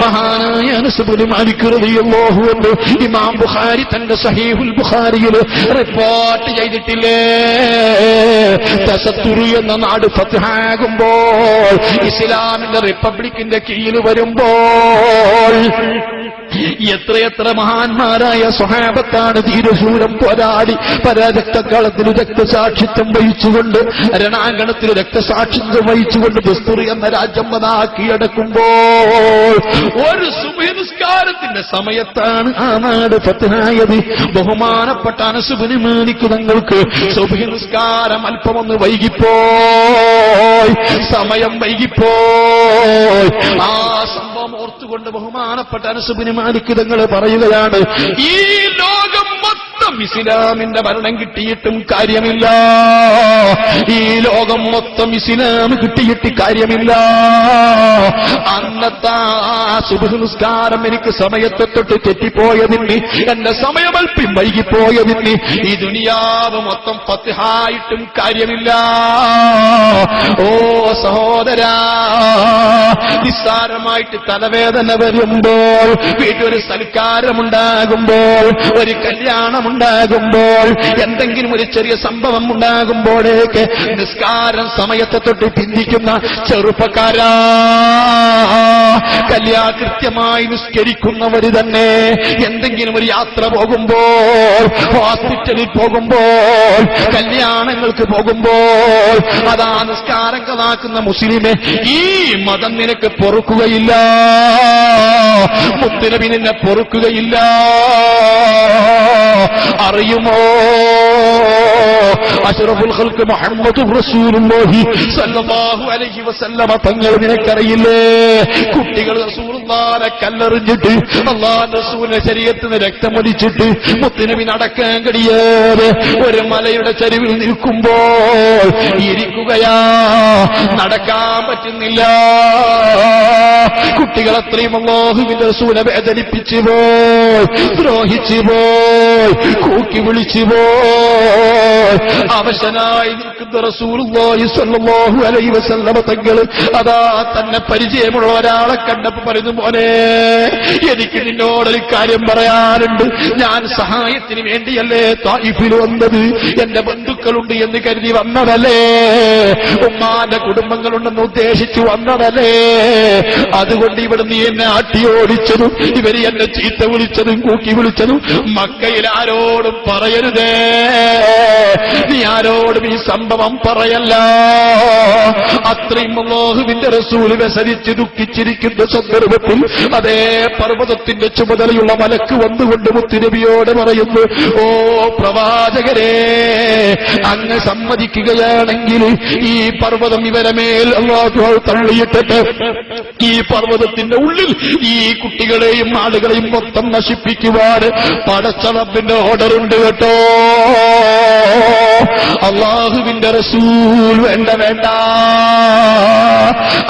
മഹാനായ അനസ് ഇബ്നു മാലിക് റളിയല്ലാഹു അൻഹു ഇമാം ബുഖാരി തന്റെ സഹീഹുൽ ബുഖാരിയിൽ റിപ്പോർട്ട് ചെയ്തിട്ടില്ലേ, തസത്തുർ എന്ന നാട് ഫത്ഹാകുമ്പോൾ, ഇസ്ലാമിന്റെ റിപ്പബ്ലിക്കിന്റെ കീഴിൽ വരുമ്പോൾ എത്രയെത്ര മഹാന്മാരായ സ്വഹാബത്താണ് ധീരശൂരം പോരാടി പരാരക്തകളത്തിൽ രക്തസാക്ഷിത്വം വഹിച്ചുകൊണ്ട്, രണാങ്കണത്തിൽ രക്തസാക്ഷിത്വം വഹിച്ചുകൊണ്ട് ദസ്തുർ എന്ന രാജ്യം കീഴടക്കുമ്പോൾ ഒരു സുബ്ഹി നിസ്കാരത്തിന്റെ സമയത്താണ് ആ നാട് ഫത്ഹായത്. ബഹുമാനപ്പെട്ട അനസ് ഇബ്നു മാലിക് തങ്ങൾക്ക് സുബ്ഹി നിസ്കാരം അല്പമൊന്ന് വൈകിപ്പോയി, സമയം വൈകിപ്പോയി. ആ സംഭവം ഓർത്തുകൊണ്ട് ബഹുമാനപ്പെട്ട അനസ് ഇബ്നു മാലിക് തങ്ങൾ പറയുകയാണ്, ഈ ലോകം മൊത്തം ഇസ്ലാമിന്റെ ഭരണം കിട്ടിയിട്ടും കാര്യമില്ല, ഈ ലോകം മൊത്തം ഇസ്ലാം കിട്ടിയിട്ട് കാര്യമില്ല. അന്നത്തെ സുബ്ഹ് നിസ്കാരം എനിക്ക് സമയത്തെ തൊട്ട് തെറ്റിപ്പോയതിന്, എന്റെ സമയമൽപ്പം വൈകിപ്പോയതിന് ഈ ദുനിയാവ് മൊത്തം ഫത്ഹായിട്ടും കാര്യമില്ല. ഓ സഹോദരാ, നിസ്സാരമായിട്ട് തലവേദന വരുമ്പോൾ, വീട്ടിലൊരു സൽക്കാരമുണ്ടാകുമ്പോൾ, ഒരു കല്യാണമുണ്ടാകുമ്പോൾ, എന്തെങ്കിലും ഒരു ചെറിയ സംഭവം ഉണ്ടാകുമ്പോഴേക്ക് നിസ്കാരം സമയത്തെ തൊട്ട് പിന്തിക്കുന്ന ചെറുപ്പക്കാരാ, കൃത്യമായി നിസ്കരിക്കുന്നവര് തന്നെ എന്തെങ്കിലും ഒരു യാത്ര പോകുമ്പോൾ, ഹോസ്പിറ്റലിൽ പോകുമ്പോൾ, കല്യാണങ്ങൾക്ക് പോകുമ്പോൾ, അതാ നിസ്കാരം കലാക്കുന്ന മുസ്ലിമെ, ഈ മതം നിനക്ക് പൊറുക്കുകയില്ല, മുത്തുനബി നിന്നെ പൊറുക്കുകയില്ല. അറിയുമോ, അഷ്റഫുൽ ഖൽഖ് മുഹമ്മദ് റസൂലുള്ളാഹി സ്വല്ലല്ലാഹു അലൈഹി വസല്ലമ തങ്ങൾ നിനക്കറിയില്ലേ, കുട്ടികൾ റസൂലുള്ളാഹിനെ കല്ലെറിഞ്ഞിട്ട് അല്ലാഹുവിന്റെ റസൂലിന്റെ ശരീരത്തിൽ നിന്ന് രക്തമൊലിച്ചിട്ട് മുത്തുനബി നടക്കാൻ കഴിയാതെ ഒരു മലയുടെ ചരിവിൽ നിൽക്കുമ്പോൾ ഇരിക്കുകയാ, നടക്കാൻ പറ്റുന്നില്ല. കുട്ടികൾ അത്രയും അല്ലാഹുവിന്റെ റസൂലിനെ വേദനിപ്പിച്ചു പോയി, ദ്രോഹിച്ചു പോയി, കൂക്കി വിളിച്ചു പോയി. അവശനായി നിൽക്കുന്ന റസൂലുള്ളാഹി സ്വല്ലല്ലാഹു അലൈഹി വസല്ലമ തങ്ങൾ അതാ തന്നെ പരിചയമുള്ള ഒരാളെ കണ്ടപ്പോൾ പറയുന്നു, മോനെ എനിക്ക് നിന്നോടൊരു കാര്യം പറയാനുണ്ട്, ഞാൻ സഹായത്തിന് വേണ്ടിയല്ലേ തായിഫിൽ വന്നത്, എന്റെ ബന്ധുക്കളുണ്ട് എന്ന് കരുതി വന്നതല്ലേ, ഉമ്മാന്റെ കുടുംബങ്ങളുണ്ടെന്ന് ഉദ്ദേശിച്ചു വന്നതല്ലേ, അതുകൊണ്ട് ഇവിടെ നീ എന്നെ ആട്ടിയോടിച്ചതും ഇവര് എന്നെ ചീത്ത വിളിച്ചതും കൂക്കി വിളിച്ചതും മക്കയിൽ ആരോടും പറയരുതേ, നീ ആരോടും ഈ സംഭവം പറയല്ല. അത്രയും അല്ലാഹുവിന്റെ റസൂൽ വ്യസനിച്ച് ദുഃഖിച്ചിരിക്കുന്ന സന്ദർഭത്തിൽ അതേ പർവ്വതത്തിന്റെ ചുമതലയുള്ള മലക്ക് വന്നുകൊണ്ട് മുത്തുനബിയോട് പറയുന്നു, ഓ പ്രവാചകരെ, അങ്ങ് സമ്മതിക്കുകയാണെങ്കിൽ ഈ പർവ്വതം ഇവരെ മേൽ അല്ലാഹു തള്ളിയിട്ടിട്ട് ഈ പർവ്വതത്തിന്റെ ഉള്ളിൽ ഈ കുട്ടികളെയും ആളുകളെയും മൊത്തം നശിപ്പിക്കുവാൻ പടച്ചറബിന്റെ ഓർഡറുണ്ട് കേട്ടോ. അല്ലാഹുവിന്റെ റസൂൽ വേണ്ട വേണ്ട,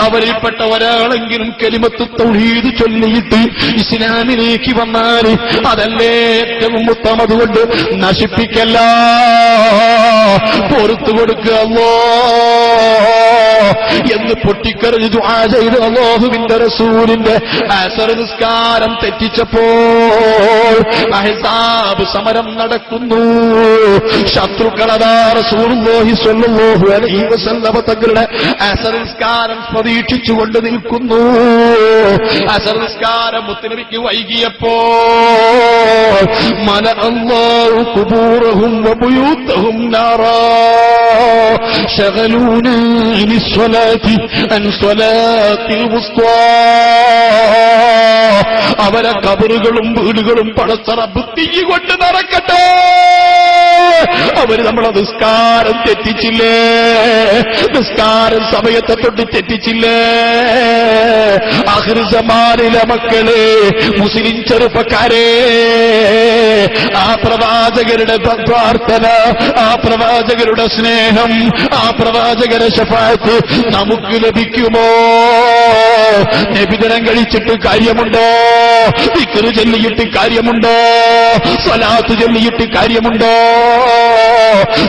അവരിൽപ്പെട്ട ഒരാളെങ്കിലും കലിമത്ത് തൗഹീദ് ചൊല്ലിയിട്ട് ഇസ്ലാമിലേക്ക് വന്നാൽ അതല്ലേ ഏറ്റവും ഉത്തമം, അതുകൊണ്ട് നശിപ്പിക്കല്ല, പൊറുത്തു കൊടുക്കുക എന്ന് പൊട്ടിക്കറിഞ്ഞ് ദുആ ചെയ്ത് അല്ലാഹുവിന്റെ റസൂലിന്റെ അസർ നിസ്കാരം തെറ്റിച്ചപ്പോൾ അഹ്സാബ് സമരം നടക്കുന്നു. ശത്രുക്കളതാ റസൂലുള്ളാഹി സ്വല്ലല്ലാഹു അലൈഹി വസല്ലമ തങ്ങളുടെ അസർ നിസ്കാരം പ്രതീക്ഷിച്ചുകൊണ്ട് നിൽക്കുന്നു. അസർ നിസ്കാരം മുത്തുനബിക്ക് വൈകിയപ്പോൾ മലഅല്ലാഹു ഖുബൂറഹും വബുയൂതഹും നാറാ ശഗലൂനാ ലിസ്സലാത്തി അൻ സ്വലാത്തിൽ വുസ്താ. അവരെ കബറുകളും വീടുകളും പടച്ചറബ് തീകൊണ്ട് നടക്കട്ടെ. അവര് നമ്മളെ നിസ്കാരം തെറ്റിച്ചില്ലേ, നിസ്കാരം സമയത്തെ തൊട്ട് തെറ്റിച്ചില്ലേ. ആഖിർ സമാനിലെ മക്കളെ, മുസ്ലിം ചെറുപ്പക്കാരെ, ആ പ്രവാചകരുടെ പ്രാർത്ഥന, ആ പ്രവാചകരുടെ സ്നേഹം, ആ പ്രവാചകരുടെ ശഫാഅത്ത് നമുക്ക് ലഭിക്കുമോ? നബിദിനം കഴിച്ചിട്ട് കാര്യമുണ്ടോ? ദിക്ർ ചൊല്ലിയിട്ട് കാര്യമുണ്ടോ? സ്വലാത്ത് ചൊല്ലിയിട്ട് കാര്യമുണ്ടോ?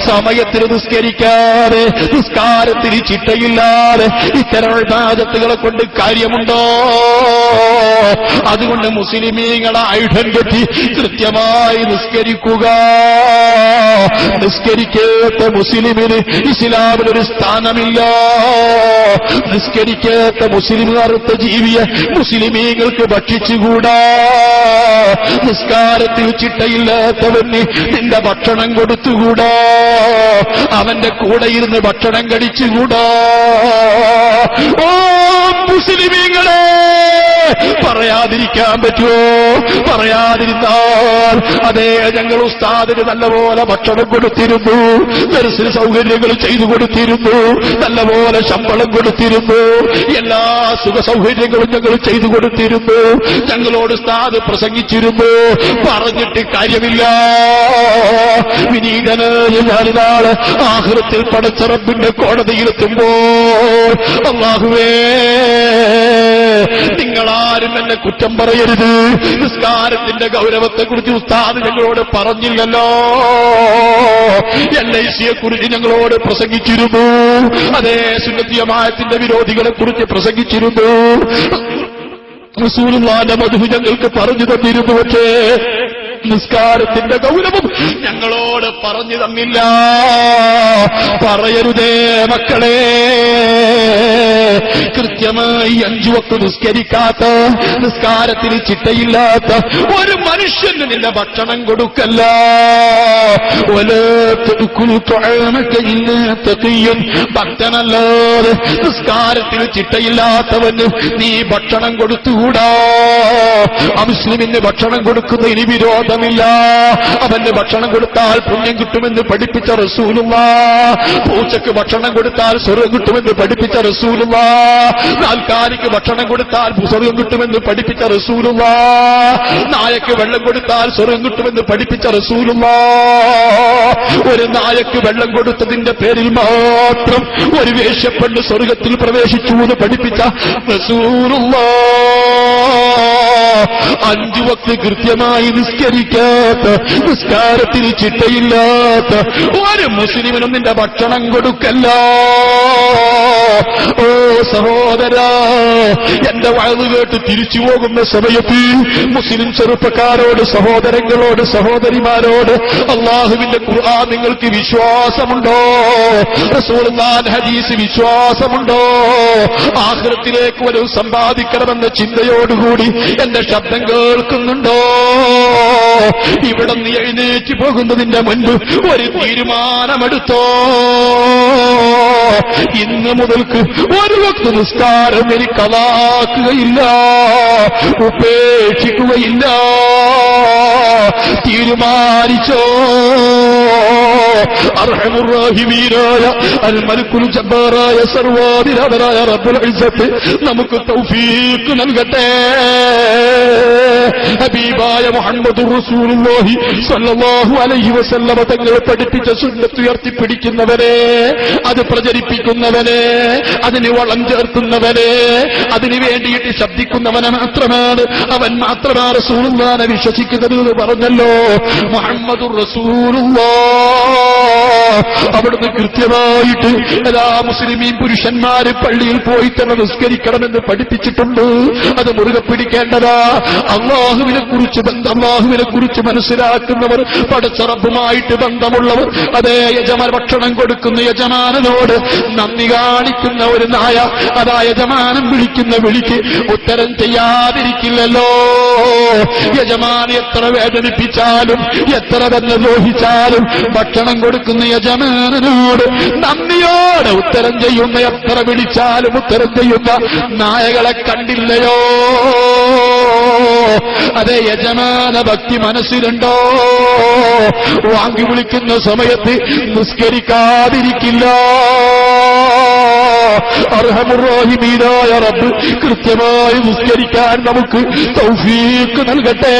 സമയത്തിന് നിസ്കരിക്കാതെ, നിസ്കാരത്തിന് ചിട്ടയില്ലാതെ ഇത്തരം ഇബാദത്തുകളെ കൊണ്ട് കാര്യമുണ്ടോ? അതുകൊണ്ട് മുസ്ലിമീങ്ങളെ ഐഡന്റിറ്റി കൃത്യമായി നിസ്കരിക്കുക. നിസ്കരിക്കാത്ത മുസ്ലിമിന് ഇസ്ലാമിലൊരു സ്ഥാനമില്ല. നിസ്കരിക്കാത്ത മുസ്ലിം അറുത്ത ജീവിയെ മുസ്ലിമീങ്ങൾക്ക് ഭക്ഷിച്ചുകൂടാ. നിസ്കാരത്തിൽ ചിട്ടയില്ലാത്തവന് നിന്റെ ഭക്ഷണം കൊടുത്തുകൂടാ. അവന്റെ കൂടെ ഇരുന്ന് ഭക്ഷണം കഴിച്ചുകൂടാ. ഓ മുസ്ലിമീങ്ങളെ, പറയാതിരിക്കാൻ പറ്റുമോ? പറയാതിരുന്നാൽ അതേ, ഞങ്ങൾ ഉസ്താദിന് നല്ലപോലെ ഭക്ഷണം കൊടുത്തിരുന്നു, ദർസിന് സൗകര്യങ്ങൾ ചെയ്തു കൊടുത്തിരുന്നു, നല്ലപോലെ ശമ്പളം കൊടുത്തിരുന്നു, എല്ലാ സുഖ സൗകര്യങ്ങളും ഞങ്ങൾ ചെയ്തു കൊടുത്തിരുന്നു, ഞങ്ങളോട് ഉസ്താദ് പ്രസംഗിച്ചിരുന്നു. പറഞ്ഞിട്ട് കാര്യമില്ല. വിനീതനായ ഞാനിനാള് ആഖിറത്തിൽ പടച്ച റബ്ബിന്റെ കോടതിയിലെത്തുമ്പോൾ അല്ലാഹുവേ, നിങ്ങളാരും എന്നെ കുറ്റം പറയരുത്. നിസ്കാരത്തിന്റെ ഗൗരവത്തെക്കുറിച്ച് ഉസ്താദ് ഞങ്ങളോട് പറഞ്ഞില്ലല്ലോ. LICയെ കുറിച്ച് ഞങ്ങളോട് പ്രസംഗിച്ചിരുന്നു. അതേ, സുന്നത്ത് ജമാഅത്തിന്റെ വിരോധികളെ കുറിച്ച് പ്രസംഗിച്ചിരുന്നു. റസൂലുള്ളാഹിന്റെ മദ്ഹ് ഞങ്ങൾക്ക് പറഞ്ഞു തന്നിരുന്നു. പക്ഷേ നിസ്കാരത്തിന്റെ ഗൗരവം ഞങ്ങളോട് പറഞ്ഞു തന്നില്ല. പറയരുതേ മക്കളെ. കൃത്യമായി 5 വക്ത് നിസ്കരിക്കാത്ത, നിസ്കാരത്തിന് ചിട്ടയില്ലാത്ത ഒരു മനുഷ്യന് നിന്റെ ഭക്ഷണം കൊടുക്കല്ല. ഭക്തനല്ലാതെ നിസ്കാരത്തിന് ചിട്ടയില്ലാത്തവന് നീ ഭക്ഷണം കൊടുത്തുകൂടാ. അമുസ്ലിമിന് ഭക്ഷണം കൊടുക്കുന്നതിന് വിരോധമില്ല. അവന് ഭക്ഷണം കൊടുത്താൽ പുണ്യം കിട്ടുമെന്ന് പഠിപ്പിച്ച റസൂലുള്ളാഹ്. പൂച്ചക്ക് ഭക്ഷണം കൊടുത്താൽ സ്വർഗ്ഗം കിട്ടുമെന്ന് പഠിപ്പിച്ച റസൂലുള്ളാഹ്. നാൽക്കാലിക്ക് ഭക്ഷണം കൊടുത്താൽ സ്വർഗ്ഗം കിട്ടുമെന്ന് പഠിപ്പിച്ച റസൂലുള്ളാഹ്. നായക്ക് വെള്ളം കൊടുത്താൽ സ്വർഗ്ഗം കിട്ടുമെന്ന് പഠിപ്പിച്ച റസൂലുള്ളാഹ്. ഒരു നായക്ക് വെള്ളം കൊടുത്തതിന്റെ പേരിൽ മാത്രം ഒരു വേശ്യപ്പെണ്ണ് സ്വർഗ്ഗത്തിൽ പ്രവേശിച്ചു എന്ന് പഠിപ്പിച്ച റസൂലുള്ളാഹ്. 5 വക്ത് കൃത്യമായി നിസ്കരിക്കാത്ത, നിസ്കാരത്തിന് ചിട്ടയില്ലാത്ത ഒരു മുസ്ലിമിനും നിന്റെ ഭക്ഷണം കൊടുക്കല്ല. ഓ സഹോദരാ, എന്റെ വയത് കേട്ട് തിരിച്ചു പോകുന്ന സമയത്ത് മുസ്ലിം ചെറുപ്പക്കാരോട്, സഹോദരങ്ങളോട്, സഹോദരിമാരോട്, അള്ളാഹുവിന്റെ ഖുർആൻ നിങ്ങൾക്ക് വിശ്വാസമുണ്ടോ? റസൂലുള്ളാഹിന്റെ ഹദീസ് വിശ്വാസമുണ്ടോ? ആഖിറത്തിലേക്ക് വരും സമ്പാദിക്കണമെന്ന ചിന്തയോടുകൂടി എന്റെ ശബ്ദം കേൾക്കുന്നുണ്ടോ? ഇവിടെ നീ എഴുന്നേറ്റ് പോകുന്നതിന്റെ മുൻപ് ഒരു തീരുമാനമെടുത്തോ. ഇന്ന് മുതൽക്ക് ഒരു വക്ത് നിസ്കാരം എനിക്ക് കളാക്കുകയില്ല, ഉപേക്ഷിക്കുകയില്ല. തീരുമാനിച്ചോ. അർഹമുർ റഹീമീനായ അൽ മലിക്കുൽ ജബ്ബാറായ സർവാധിനാഥനായ റബ്ബുൽ ഇസ്സത്ത് നമുക്ക് തൗഫീഖ് നൽകട്ടെ. ഹബീബായ മുഹമ്മദുർ റസൂലുള്ളാഹി സ്വല്ലല്ലാഹു അലൈഹി വസല്ലമ തങ്ങളെ പഠിപ്പിച്ച സുന്നത്ത് ഉയർത്തിപ്പിടിക്കുന്നവരെ, അത് പ്രചരിപ്പിക്കുന്നവരെ, അതിന് വളം ചേർക്കുന്നവരെ, അതിനു വേണ്ടിയിട്ട് ശബ്ദിക്കുന്നവനെ മാത്രമാണ്, അവൻ മാത്രമാണ് റസൂലുള്ളാഹിനെ വിശ്വസിക്കുന്നത് എന്ന് പറഞ്ഞല്ലോ. മുഹമ്മദുർ റസൂലുള്ളാഹ് അവിടുന്ന് കൃത്യമായിട്ട് എല്ലാ മുസ്ലിമീൻ പുരുഷന്മാര് പള്ളിയിൽ പോയി തന്നെ നിസ്കരിക്കണമെന്ന് പഠിപ്പിച്ചിട്ടുണ്ട്. അത് മുറുകെ പിടിക്കേണ്ടതാ. അള്ളാഹുവിനെ കുറിച്ച് മനസ്സിലാക്കുന്നവർ, പടച്ച റബ്ബുമായിട്ട് ബന്ധമുള്ളവർ, അതേ യജമാൻ ഭക്ഷണം കൊടുക്കുന്ന യജമാനനോട് നന്ദി കാണിക്കുന്ന ഒരു നായ അതാ യജമാനൻ വിളിക്കുന്ന വിളിക്ക് ഉത്തരം ചെയ്യാതിരിക്കില്ലല്ലോ. യജമാൻ എത്ര വേദനിപ്പിച്ചാലും, എത്ര തന്നെ ദ്രോഹിച്ചാലും, ഭക്ഷണം കൊടുക്കുന്ന യജമാനനോട് നന്ദിയോടെ ഉത്തരം ചെയ്യുന്ന, എത്ര വിളിച്ചാലും ഉത്തരം ചെയ്യുന്ന നായകളെ കണ്ടില്ലയോ? അതേ, യജമാന ഭക്തി മനസ്സിലുണ്ടോ? വാങ്ങി വിളിക്കുന്ന സമയത്ത് നിസ്കരിക്കാതിരിക്കില്ല. അർഹമുർ റഹീമീനായ റബ്ബ് കൃത്യമായി നിസ്കരിക്കാൻ നമുക്ക് തൗഫീഖ് നൽകട്ടെ.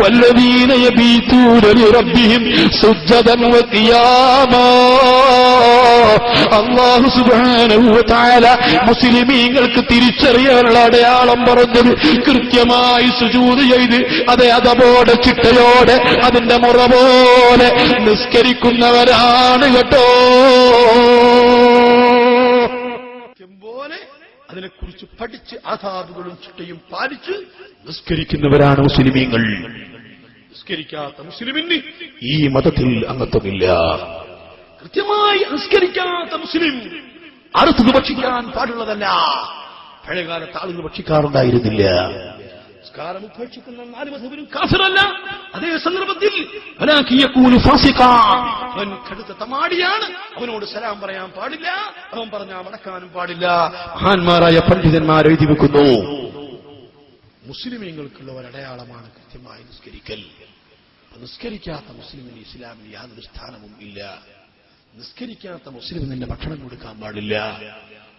വല്ലദീന യബീതൂന ലിറബ്ബിഹിം സുജ്ജദൻ വഖിയാമാ. അല്ലാഹു സുബ്ഹാനഹു വ തആല മുസ്ലിമീങ്ങൾക്ക് തിരിച്ചറിയാനുള്ള അടയാളം പറഞ്ഞത് കൃത്യമായി സുജൂദ് ചെയ്ത് അതേപോലെ ചിട്ടയോടെ അതിന്റെ മുറ പോലെ നിസ്കരിക്കുന്നവരാണ് കേട്ടോ. പോലെ അതിനെക്കുറിച്ച് പഠിച്ച് ആദാബുകളും ചിട്ടയും പാലിച്ച് നിസ്കരിക്കുന്നവരാണ് മുസ്ലിമീങ്ങൾ. നിസ്കരിക്കാത്ത മുസ്ലിമിന് ഈ മതത്തിൽ അംഗത്വമില്ല. കൃത്യമായി നിസ്കരിക്കാത്ത മുസ്ലിം അറുത്ത് ഭക്ഷിക്കാൻ പാടുള്ളതല്ല. പഴയകാലത്ത് ആളുകൾ ഭക്ഷിക്കാറുണ്ടായിരുന്നില്ല. നിസ്കാരം ഉപേക്ഷിക്കുന്ന 4 മദ്ഹബിലും കാഫിറല്ല. അതേ സന്ദർഭത്തിൽ അവൻ കടുത്ത തമാടിയാണ്. അവനോട് സലാം പറയാൻ പാടില്ല, അവൻ പറഞ്ഞാൽ മടക്കാനും പാടില്ല. മഹാന്മാരായ പണ്ഡിതന്മാർ എഴുതി വെക്കുന്നു, മുസ്ലിമീങ്ങൾക്കുള്ള ഒരടയാളമാണ് കൃത്യമായി നിസ്കരിക്കൽ. നിസ്കരിക്കാത്ത മുസ്ലിമിന് ഇസ്ലാമിന് യാതൊരു സ്ഥാനവും ഇല്ല. നിസ്കരിക്കാത്ത മുസ്ലിമിന് ഭക്ഷണം കൊടുക്കാൻ പാടില്ല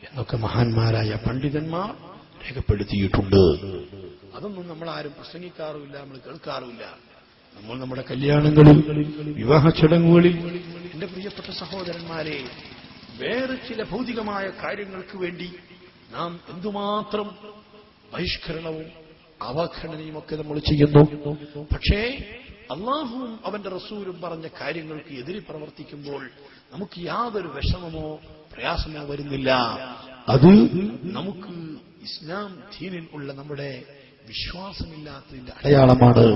എന്നൊക്കെ മഹാന്മാരായ പണ്ഡിതന്മാർ രേഖപ്പെടുത്തിയിട്ടുണ്ട്. അതൊന്നും നമ്മളാരും പ്രസംഗിക്കാറുമില്ല, നമ്മൾ കേൾക്കാറുമില്ല. നമ്മൾ നമ്മുടെ കല്യാണങ്ങളിൽ, വിവാഹ ചടങ്ങുകളിൽ എന്റെ പ്രിയപ്പെട്ട സഹോദരന്മാരെ, വേറെ ചില ഭൗതികമായ കാര്യങ്ങൾക്ക് വേണ്ടി നാം എന്തുമാത്രം ബഹിഷ്കരണവും അവഗണനയും ഒക്കെ നമ്മൾ ചെയ്യുന്നു. പക്ഷേ അള്ളാഹുവും അവന്റെ റസൂലും പറഞ്ഞ കാര്യങ്ങൾക്ക് എതിരെ പ്രവർത്തിക്കുമ്പോൾ നമുക്ക് യാതൊരു വിഷമമോ പ്രയാസമോ വരുന്നില്ല. അത് നമുക്ക് ഇസ്ലാം ദീനിൽ ഉള്ള നമ്മുടെ വിശ്വാസമില്ലാത്തതിന്റെ അടയാളമാണ്.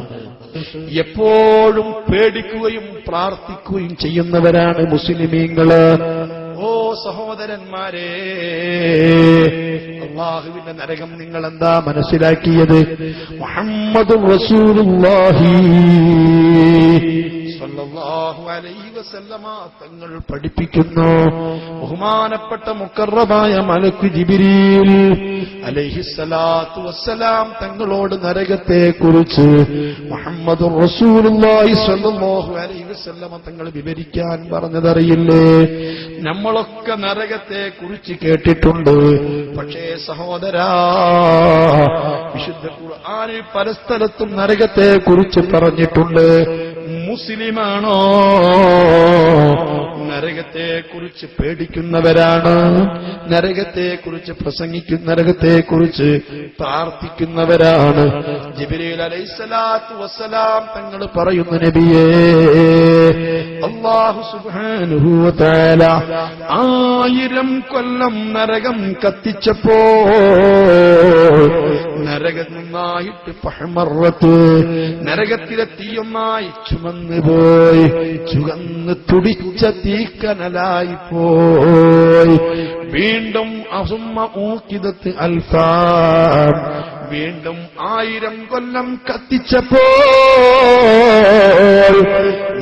എപ്പോഴും പേടിക്കുകയും പ്രാർത്ഥിക്കുകയും ചെയ്യുന്നവരാണ് മുസ്ലിമീങ്ങള്. ഓ സഹോദരന്മാരെ, അല്ലാഹുവിന്റെ നരകം നിങ്ങൾ എന്താ മനസ്സിലാക്കിയത്? മുഹമ്മദുർ റസൂലുള്ളാഹി സ്വല്ലല്ലാഹു അലൈഹി വസല്ലമ തങ്ങൾ പഠിപ്പിക്കുന്നു. ബഹുമാനപ്പെട്ട മുക്കറമായ മലക്ക് ജിബ്രീൽ അലൈഹിസ്സലാത്തു വസ്സലാം തങ്ങളോട് നരകത്തെക്കുറിച്ച് മുഹമ്മദുർ റസൂലുള്ളാഹി സ്വല്ലല്ലാഹു അലൈഹി വസല്ലമ തങ്ങൾ വിവരിക്കാൻ പറഞ്ഞതറിയില്ലേ? നമ്മളൊക്കെ നരകത്തെക്കുറിച്ച് കേട്ടിട്ടുണ്ട്. പക്ഷേ സഹോദരാ, വിശുദ്ധ ഖുർആനിൽ പല സ്ഥലത്തും നരകത്തെക്കുറിച്ച് പറഞ്ഞിട്ടുണ്ട്. മുസ്ലിമാണോ നരകത്തെക്കുറിച്ച് പേടിക്കുന്നവരാണ്, നരകത്തെക്കുറിച്ച് പ്രസംഗിക്കുന്ന, നരകത്തെക്കുറിച്ച് പ്രാർത്ഥിക്കുന്നവരാണ്. ജിബ്രീൽ അലൈഹിസ്സലാത്തു വസ്സലാം തങ്ങൾ പറയുന്നു, നബിയേ, അല്ലാഹു സുബ്ഹാനഹു വ തആല 1000 കൊല്ലം നരകം കത്തിച്ചപ്പോ നരകം നന്നായിട്ട് പഹ്മറത്ത്, നരകത്തിലെ തീയൊന്നായി ചുമന്നു പോയി, ചുവന്ന് തുടിച്ച തീക്കനലായി പോയി. വീണ്ടും അസുമ്മ ഊക്കിദത്ത് അൽഫാം, വീണ്ടും 1000 കൊല്ലം കത്തിച്ചപ്പോൾ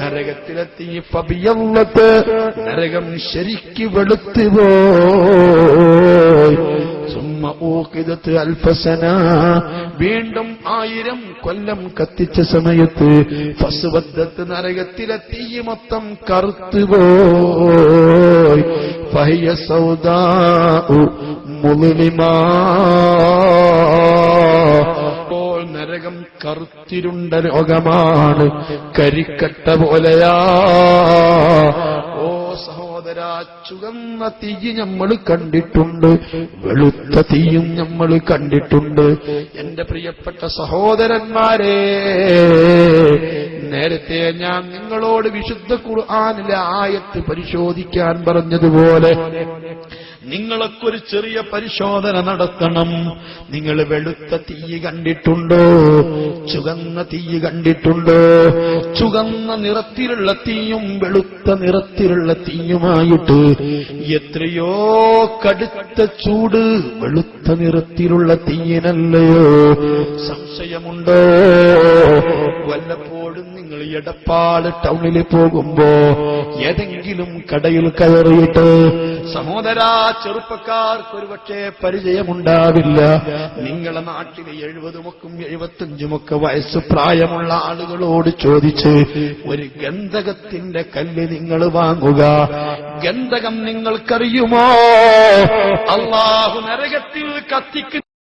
നരകത്തിലെത്തി. ഫബിയല്ലത്ത്, നരകം ശരിക്ക് വെളുത്തു പോയി. സുമ്മ ഊക്കിദത്ത് അൽഫസന, വീണ്ടും 1000 കൊല്ലം കത്തിച്ച സമയത്ത് ഫസ്വദ്ദത്ത്, നരകത്തിലെ തീ മൊത്തം കറുത്തുപോയി. ഫഹിയ സൗദാഉ മുളിമാ, നരകം കറുത്തിരുണ്ട ലോകമാണ്, കരിക്കട്ട പോലെയാ. ഓ സഹോദരാ, ചുവന്ന തീ നമ്മൾ കണ്ടിട്ടുണ്ട്, വെളുത്ത തീയും നമ്മൾ കണ്ടിട്ടുണ്ട്. എന്റെ പ്രിയപ്പെട്ട സഹോദരന്മാരെ, നേരത്തെ ഞാൻ നിങ്ങളോട് വിശുദ്ധ ഖുർആനിലെ ആയത്ത് പരിശോധിക്കാൻ പറഞ്ഞതുപോലെ നിങ്ങളൊക്കെ ഒരു ചെറിയ പരിശോധന നടത്തണം. നിങ്ങൾ വെളുത്ത തീ കണ്ടിട്ടുണ്ടോ? ചുവന്ന തീ കണ്ടിട്ടുണ്ടോ? ചുവന്ന നിറത്തിലുള്ള തീയും വെളുത്ത നിറത്തിലുള്ള തീയുമായിട്ട് എത്രയോ കടുത്ത ചൂട് വെളുത്ത നിറത്തിലുള്ള തീയിനല്ലയോ? സംശയമുണ്ടോ? വല്ലപ്പോഴും നിങ്ങൾ എടപ്പാട് ടൗണിൽ പോകുമ്പോ ഏതെങ്കിലും കടയിൽ കയറിയിട്ട് സഹോദരാ, ചെറുപ്പക്കാർക്ക് ഒരുപക്ഷെ പരിചയമുണ്ടാവില്ല. നിങ്ങളെ നാട്ടിലെ 70 75 വയസ്സ് പ്രായമുള്ള ആളുകളോട് ചോദിച്ച് ഒരു ഗന്ധകത്തിന്റെ കല്ല് നിങ്ങൾ വാങ്ങുക. ഗന്ധകം നിങ്ങൾക്കറിയുമോ? അല്ലാഹു നരകത്തിൽ കത്തിക്കുന്ന